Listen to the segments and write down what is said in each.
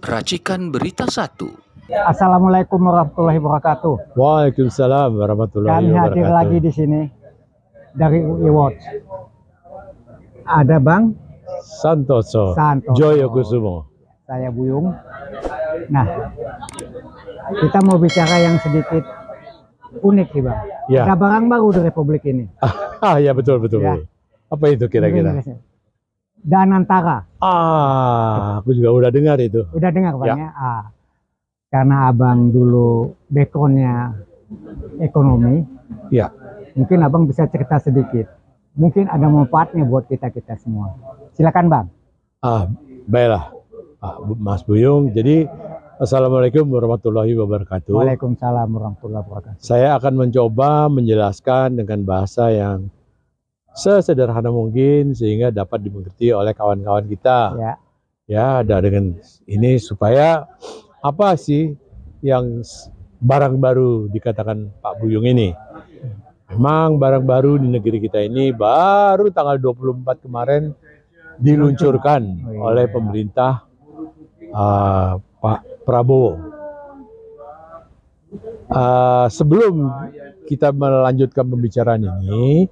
Racikan Berita 1. Assalamualaikum warahmatullahi wabarakatuh. Waalaikumsalam warahmatullahi Kami wabarakatuh. hadir lagi di sini dari UI Watch. Ada Bang Santoso, Joyokusumo. Saya Buyung. Nah, kita mau bicara yang sedikit unik sih Bang. Ya. Ada barang baru di Republik ini. Ya betul. Ya. Apa itu kira-kira? Danantara. Aku juga udah dengar itu. Udah dengar Bang Ya. ya? Karena Abang dulu backgroundnya ekonomi. Ya. Mungkin Abang bisa cerita sedikit. Mungkin ada manfaatnya buat kita semua. Silakan Bang. Baiklah, Mas Buyung. Jadi, assalamualaikum warahmatullahi wabarakatuh. Waalaikumsalam warahmatullahi wabarakatuh. Saya akan mencoba menjelaskan dengan bahasa yang sesederhana mungkin sehingga dapat dimengerti oleh kawan-kawan kita. Ya, dengan ini supaya apa sih yang barang baru dikatakan Pak Buyung ini? Memang barang baru di negeri kita ini baru tanggal 24 kemarin diluncurkan oleh pemerintah Pak Prabowo. Sebelum kita melanjutkan pembicaraan ini,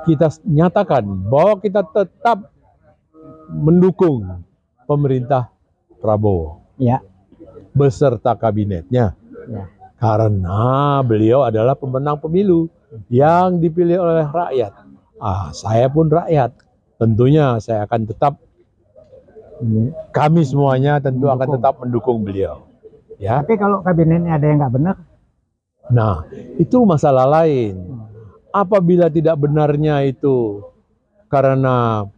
kita nyatakan bahwa kita tetap mendukung pemerintah Prabowo. Ya. Beserta kabinetnya. Ya. Karena beliau adalah pemenang pemilu yang dipilih oleh rakyat. Saya pun rakyat. Tentunya saya akan tetap, kami semuanya tentu akan tetap mendukung beliau. Ya. Tapi kalau kabinetnya ada yang nggak benar? Nah, itu masalah lain. Apabila tidak benarnya itu karena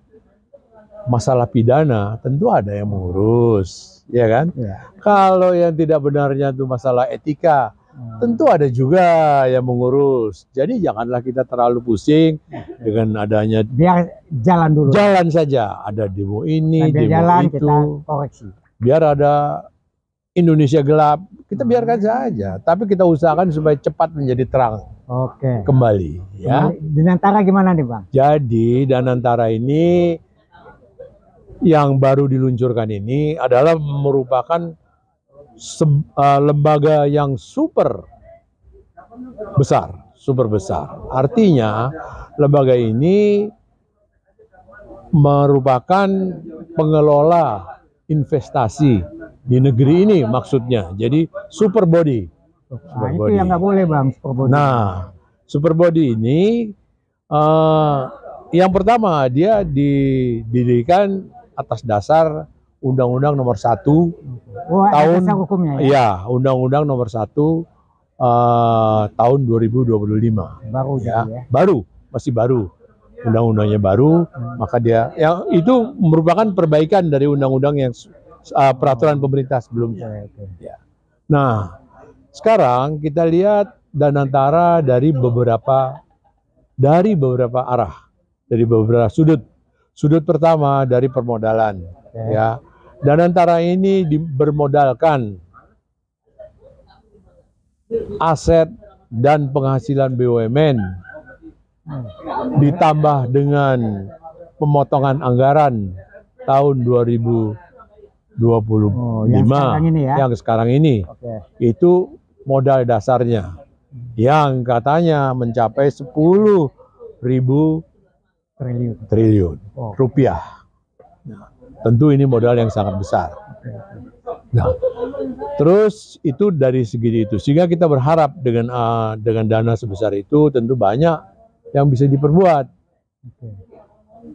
masalah pidana, tentu ada yang mengurus, ya kan? Ya. Kalau yang tidak benarnya itu masalah etika, tentu ada juga yang mengurus. Jadi janganlah kita terlalu pusing dengan adanya. Biar jalan dulu. Jalan saja. Ada demo ini, sambil demo jalan itu. kita koreksi. Biar ada Indonesia gelap, kita biarkan saja. Tapi kita usahakan supaya cepat menjadi terang. Oke. Kembali, ya. Danantara gimana nih Bang? Jadi Danantara ini yang baru diluncurkan ini adalah merupakan lembaga yang super besar. Artinya lembaga ini merupakan pengelola investasi di negeri ini maksudnya. Jadi super body. Nah, itu yang nggak boleh Bang, super body. Nah, super body ini yang pertama dia didirikan atas dasar Undang-Undang Nomor 1 tahun hukumnya, ya? Ya, Undang-Undang Nomor 1 tahun 2025. Baru ya. ya. Baru, masih baru. Undang-undangnya baru, maka dia yang itu merupakan perbaikan dari undang-undang yang peraturan pemerintah sebelumnya. Ya. Nah, sekarang kita lihat Danantara dari beberapa arah, dari beberapa sudut. Sudut pertama dari permodalan, ya. Danantara ini bermodalkan aset dan penghasilan BUMN, ditambah dengan pemotongan anggaran tahun 2025 yang sekarang ini. Itu modal dasarnya yang katanya mencapai 10.000 triliun rupiah. Nah, tentu ini modal yang sangat besar. Nah, terus itu dari segi itu, sehingga kita berharap dengan dana sebesar itu tentu banyak yang bisa diperbuat.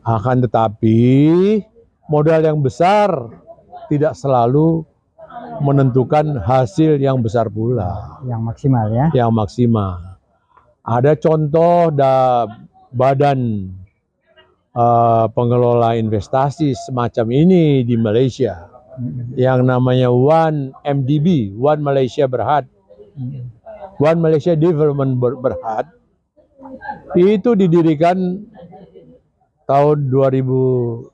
Akan tetapi modal yang besar tidak selalu menentukan hasil yang besar pula. Yang maksimal ya. Yang maksimal. Ada contoh badan pengelola investasi semacam ini di Malaysia. Yang namanya One MDB, One Malaysia Berhad. One Malaysia Development Berhad. Itu didirikan tahun 2000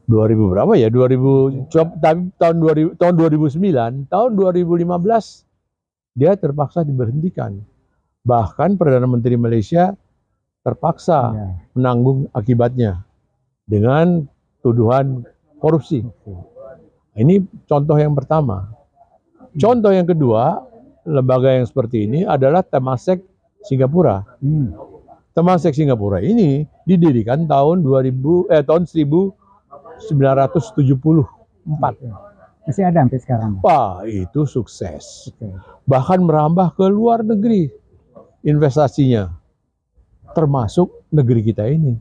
berapa ya? 2000 tahun 2009, tahun 2015 dia terpaksa diberhentikan. Bahkan Perdana Menteri Malaysia terpaksa menanggung akibatnya dengan tuduhan korupsi. Ini contoh yang pertama. Contoh yang kedua, lembaga yang seperti ini adalah Temasek Singapura. Temasek Singapura ini didirikan tahun 1974. Masih ada sampai sekarang. Wah, itu sukses. Bahkan merambah ke luar negeri investasinya, termasuk negeri kita ini.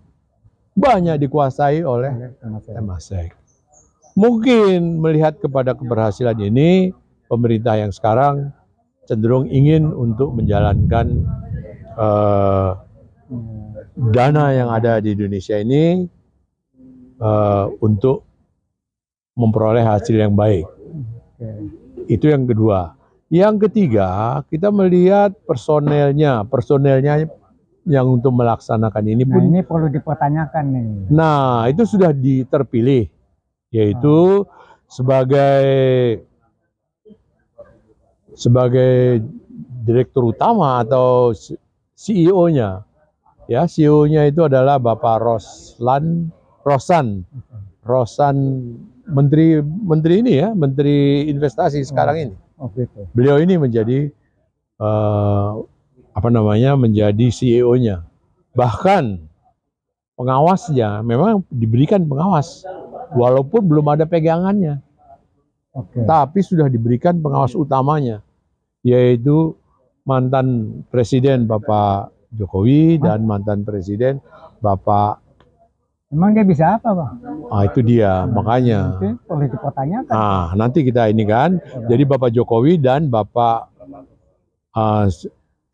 Banyak dikuasai oleh Temasek. Mungkin melihat kepada keberhasilan ini, pemerintah yang sekarang cenderung ingin untuk menjalankan dana yang ada di Indonesia ini untuk memperoleh hasil yang baik. Itu yang kedua. Yang ketiga, kita melihat personelnya yang untuk melaksanakan ini pun. Nah, ini perlu dipertanyakan nih. Nah, itu sudah terpilih, yaitu sebagai direktur utama atau CEO-nya. Ya, CEO-nya itu adalah Bapak Rosan, menteri ini ya, menteri investasi sekarang ini. Beliau ini menjadi menjadi CEO-nya. Bahkan pengawasnya memang diberikan pengawas, walaupun belum ada pegangannya. Tapi sudah diberikan pengawas utamanya, yaitu mantan Presiden Bapak Jokowi dan mantan Presiden Bapak. Emang dia bisa apa, Bang? Itu dia, makanya. Itu perlu dipertanyakan. Nanti kita ini kan, jadi Bapak Jokowi dan Bapak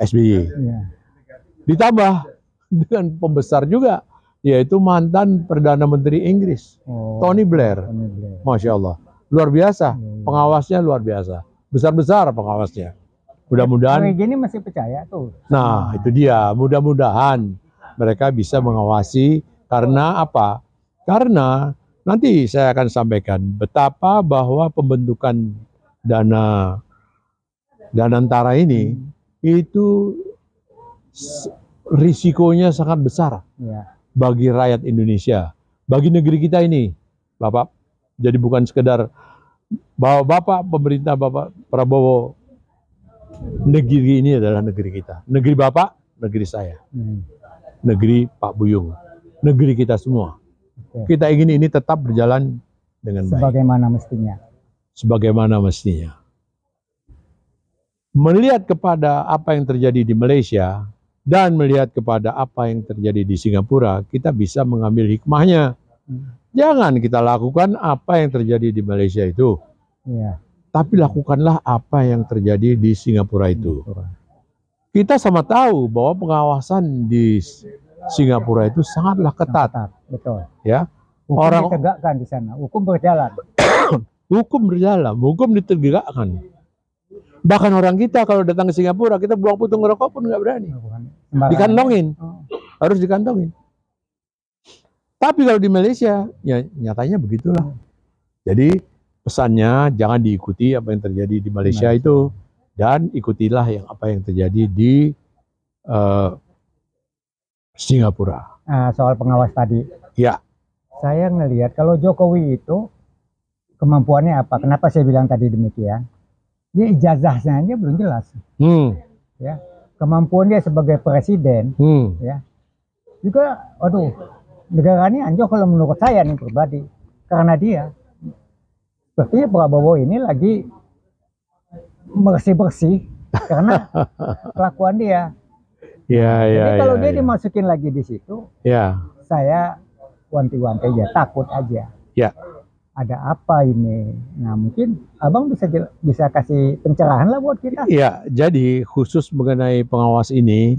SBY. Ditambah dengan pembesar juga, yaitu mantan Perdana Menteri Inggris, Tony Blair. Masya Allah, luar biasa, pengawasnya luar biasa, besar-besar pengawasnya. Mudah-mudahan. Gini masih percaya tuh. Nah, itu dia, mudah-mudahan mereka bisa mengawasi. Karena apa? Karena nanti saya akan sampaikan betapa bahwa pembentukan dana antara ini itu risikonya sangat besar bagi rakyat Indonesia, bagi negeri kita ini, Bapak. Jadi bukan sekedar bahwa Bapak pemerintah Bapak Prabowo, negeri ini adalah negeri kita, negeri Bapak, negeri saya, negeri Pak Buyung. Negeri kita semua. Kita ingin ini tetap berjalan dengan baik. Sebagaimana mestinya. Melihat kepada apa yang terjadi di Malaysia dan melihat kepada apa yang terjadi di Singapura, kita bisa mengambil hikmahnya. Jangan kita lakukan apa yang terjadi di Malaysia itu. Tapi lakukanlah apa yang terjadi di Singapura itu. Kita sama tahu bahwa pengawasan di Singapura itu sangatlah ketat. Betul. Ya. Hukum ditegakkan di sana, hukum berjalan. Hukum ditegakkan. Bahkan orang kita kalau datang ke Singapura, kita buang putung rokok pun nggak berani. Dikantongin, harus dikantongin. Tapi kalau di Malaysia, ya nyatanya begitulah. Jadi pesannya jangan diikuti apa yang terjadi di Malaysia itu, dan ikutilah apa yang terjadi di Singapura. Soal pengawas tadi. Ya. Saya ngelihat kalau Jokowi itu kemampuannya apa? Kenapa saya bilang tadi demikian? Dia ijazahnya aja belum jelas. Ya. Kemampuan dia sebagai presiden, ya. Juga, negara ini anjlok kalau menurut saya nih pribadi. Karena dia, sepertinya Prabowo ini lagi bersih-bersih karena kelakuan dia. Jadi kalau dia dimasukin lagi di situ, saya wanti-wanti aja, takut aja. Ada apa ini? Nah, mungkin Abang bisa kasih pencerahan lah buat kita. Iya, jadi khusus mengenai pengawas ini,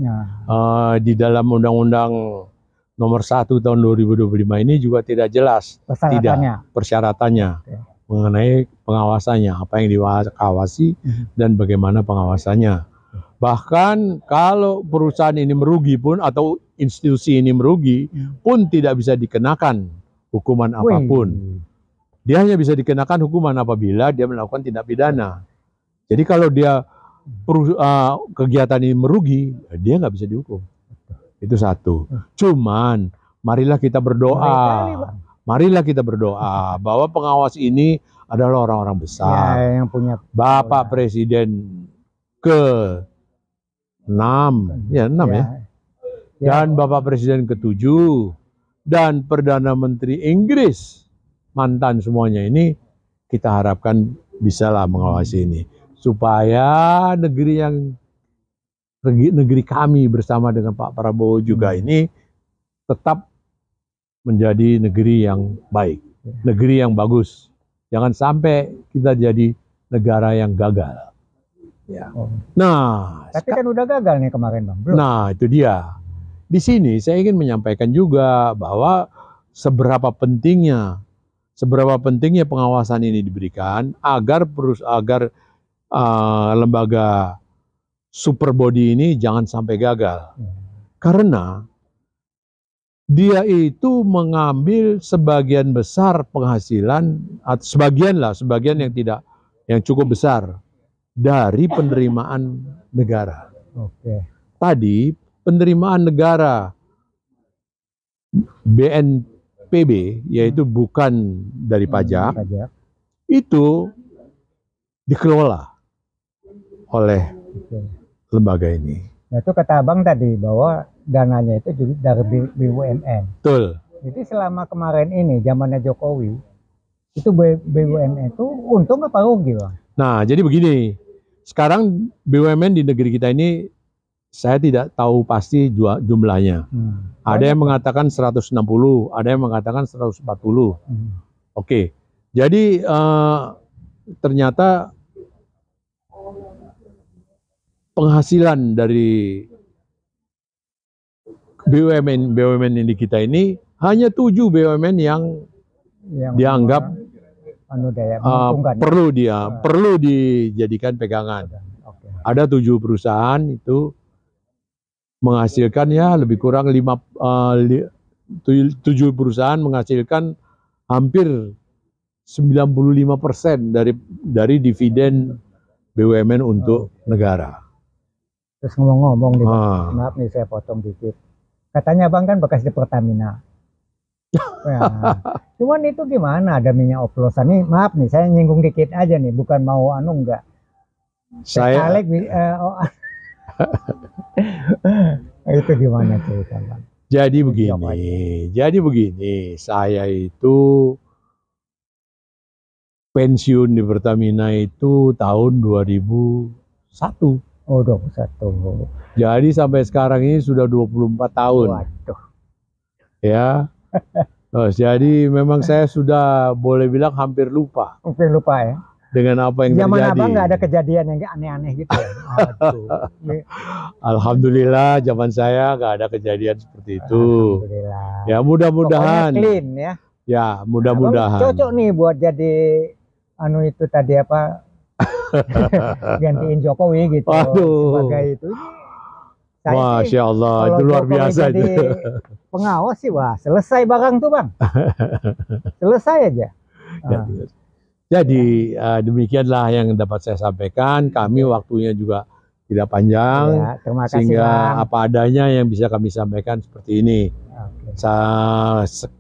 di dalam Undang-Undang Nomor 1 Tahun 2025 ini juga tidak jelas persyaratannya mengenai pengawasannya, apa yang diawasi dan bagaimana pengawasannya. Bahkan kalau perusahaan ini merugi pun atau institusi ini merugi pun tidak bisa dikenakan hukuman apapun. Dia hanya bisa dikenakan hukuman apabila dia melakukan tindak pidana. Jadi kalau dia kegiatan ini merugi, dia nggak bisa dihukum. Itu satu. Cuman marilah kita berdoa marilah kita berdoa bahwa pengawas ini adalah orang-orang besar. Ya, yang punya Bapak Presiden ke-6, ya 6 ya. Dan Bapak Presiden ke-7 dan Perdana Menteri Inggris, mantan semuanya ini, kita harapkan bisalah mengawasi ini supaya negeri kami bersama dengan Pak Prabowo juga ini tetap menjadi negeri yang baik, negeri yang bagus. Jangan sampai kita jadi negara yang gagal. Ya. Nah, tapi kan udah gagal nih kemarin, Bang. Belum. Nah, itu dia. Di sini saya ingin menyampaikan juga bahwa seberapa pentingnya pengawasan ini diberikan agar lembaga super body ini jangan sampai gagal. Karena dia itu mengambil sebagian besar penghasilan, atau sebagian yang cukup besar dari penerimaan negara. Tadi penerimaan negara BNPB, yaitu bukan dari pajak, itu dikelola oleh lembaga ini. Nah, itu kata Abang tadi bahwa dananya itu juga dari BUMN. Betul. Jadi selama kemarin ini zamannya Jokowi, itu BUMN itu untung apa rugi, Bang? Nah, jadi begini. Sekarang BUMN di negeri kita ini saya tidak tahu pasti jumlahnya. Ada yang mengatakan 160, ada yang mengatakan 140. Oke. Jadi ternyata penghasilan dari BUMN di kita ini hanya 7 BUMN yang dianggap perlu dijadikan pegangan. Ada 7 perusahaan itu menghasilkan ya lebih kurang 7 perusahaan menghasilkan hampir 95% dari dividen BUMN untuk negara. Terus ngomong-ngomong nih, maaf nih saya potong dikit. Katanya Bang kan bekas di Pertamina. Nah, cuman itu gimana ada minyak oplosan nih? Maaf nih saya nyinggung dikit aja nih, bukan mau enggak. Saya itu gimana cerita, Bang? Jadi begini, saya itu pensiun di Pertamina itu tahun 2001. Oh, 21. Jadi sampai sekarang ini sudah 24 tahun. Waduh. Ya. Jadi memang saya sudah boleh bilang hampir lupa. Hampir lupa ya. Dengan apa yang zaman terjadi. Abang nggak ada kejadian yang aneh-aneh gitu ya? Aduh. Alhamdulillah zaman saya nggak ada kejadian seperti itu. Alhamdulillah. Ya mudah-mudahan. Clean ya. Ya mudah-mudahan. Cocok nih buat jadi itu tadi apa? Gantiin Jokowi gitu. Aduh. Sebagai itu. Masya Allah, itu luar biasa jadi pengawas sih, wah selesai barang tuh Bang. Selesai aja. Jadi demikianlah yang dapat saya sampaikan. Kami waktunya juga tidak panjang, ya, terima kasih, sehingga Bang. apa adanya yang bisa kami sampaikan seperti ini.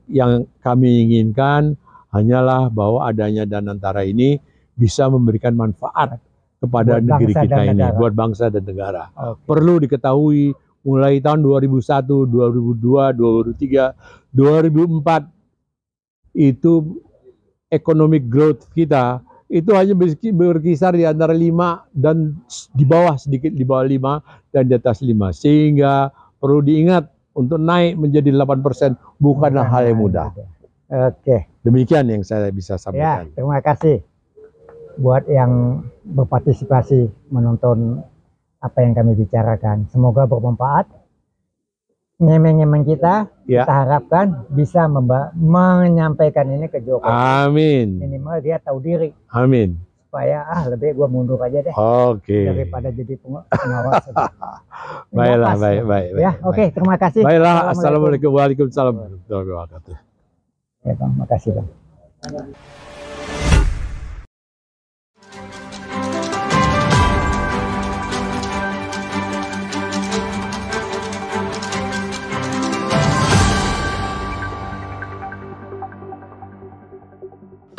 Yang kami inginkan hanyalah bahwa adanya Danantara ini bisa memberikan manfaat kepada negeri kita ini, buat bangsa dan negara. Perlu diketahui mulai tahun 2001, 2002, 2003, 2004 itu economic growth kita itu hanya berkisar di antara 5 dan di bawah, sedikit di bawah 5 dan di atas 5. Sehingga perlu diingat untuk naik menjadi 8% bukanlah hal yang mudah. Oke. Demikian yang saya bisa sampaikan. Ya, terima kasih buat yang berpartisipasi menonton apa yang kami bicarakan. Semoga bermanfaat. Ngemeng-ngemeng kita, ya. Kita harapkan bisa menyampaikan ini ke Jokowi. Amin. Minimal dia tahu diri. Amin. Supaya lebih gua mundur aja deh. Oke. Daripada jadi pengawas. Baiklah, baik. Ya, oke, terima kasih. Baiklah, assalamualaikum warahmatullahi wabarakatuh. Ya Bang, makasih Bang.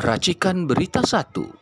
Racikan Berita 1.